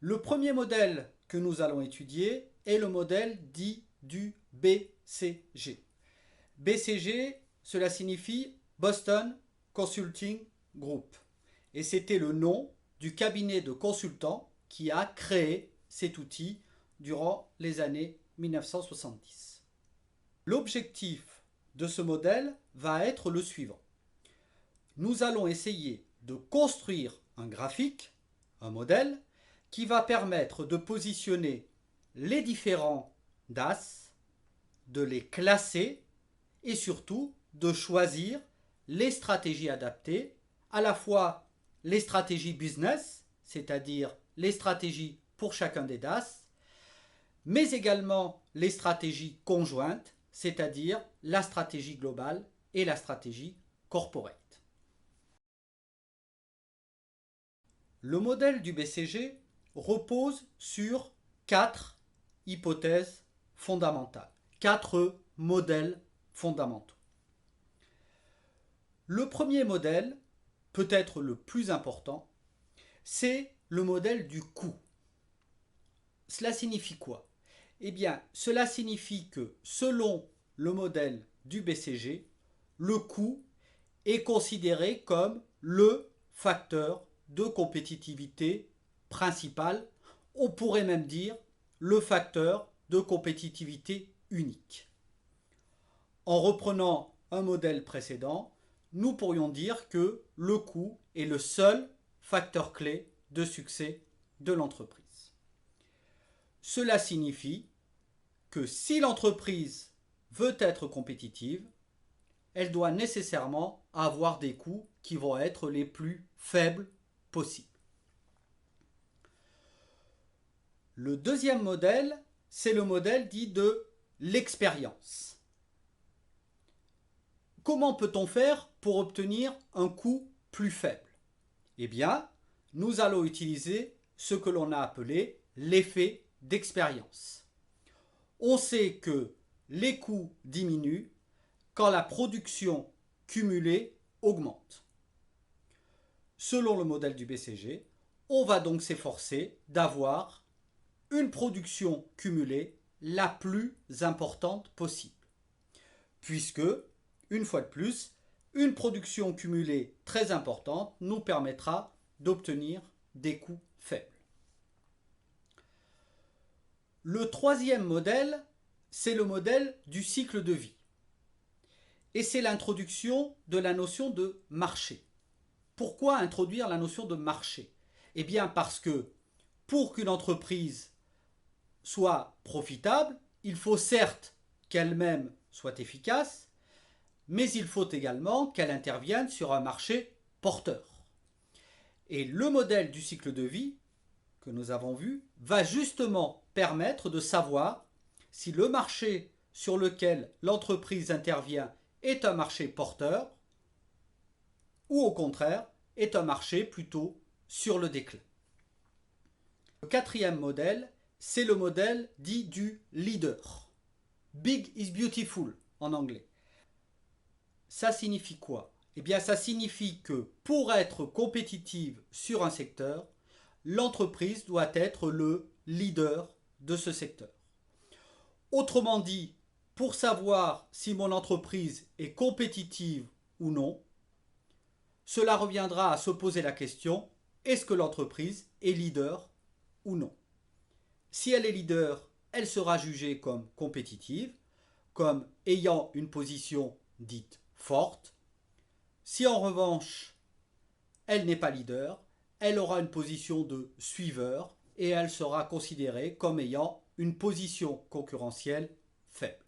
Le premier modèle que nous allons étudier est le modèle dit du BCG. BCG, cela signifie Boston Consulting Group. Et c'était le nom du cabinet de consultants qui a créé cet outil durant les années 1970. L'objectif de ce modèle va être le suivant. Nous allons essayer de construire un graphique, un modèle, qui va permettre de positionner les différents DAS, de les classer et surtout de choisir les stratégies adaptées, à la fois les stratégies business, c'est-à-dire les stratégies pour chacun des DAS, mais également les stratégies conjointes, c'est-à-dire la stratégie globale et la stratégie corporate. Le modèle du BCG repose sur 4 hypothèses fondamentales, 4 modèles fondamentaux. Le premier modèle, peut-être le plus important, c'est le modèle du coût. Cela signifie quoi? Eh bien, cela signifie que selon le modèle du BCG, le coût est considéré comme le facteur de compétitivité principal. On pourrait même dire le facteur de compétitivité unique. En reprenant un modèle précédent, nous pourrions dire que le coût est le seul facteur clé de succès de l'entreprise. Cela signifie que si l'entreprise veut être compétitive, elle doit nécessairement avoir des coûts qui vont être les plus faibles possibles. Le deuxième modèle, c'est le modèle dit de l'expérience. Comment peut-on faire pour obtenir un coût plus faible? Eh bien, nous allons utiliser ce que l'on a appelé l'effet d'expérience. On sait que les coûts diminuent quand la production cumulée augmente. Selon le modèle du BCG, on va donc s'efforcer d'avoir une production cumulée la plus importante possible. Puisque, une fois de plus, une production cumulée très importante nous permettra d'obtenir des coûts faibles. Le troisième modèle, c'est le modèle du cycle de vie. Et c'est l'introduction de la notion de marché. Pourquoi introduire la notion de marché? Eh bien parce que pour qu'une entreprise soit profitable, il faut certes qu'elle-même soit efficace, mais il faut également qu'elle intervienne sur un marché porteur. Et le modèle du cycle de vie que nous avons vu va justement permettre de savoir si le marché sur lequel l'entreprise intervient est un marché porteur ou au contraire est un marché plutôt sur le déclin. Le quatrième modèle, c'est le modèle dit du leader. Big is beautiful en anglais. Ça signifie quoi? Eh bien, ça signifie que pour être compétitive sur un secteur, l'entreprise doit être le leader de ce secteur. Autrement dit, pour savoir si mon entreprise est compétitive ou non, cela reviendra à se poser la question, est-ce que l'entreprise est leader ou non? Si elle est leader, elle sera jugée comme compétitive, comme ayant une position dite forte. Si en revanche, elle n'est pas leader, elle aura une position de suiveur et elle sera considérée comme ayant une position concurrentielle faible.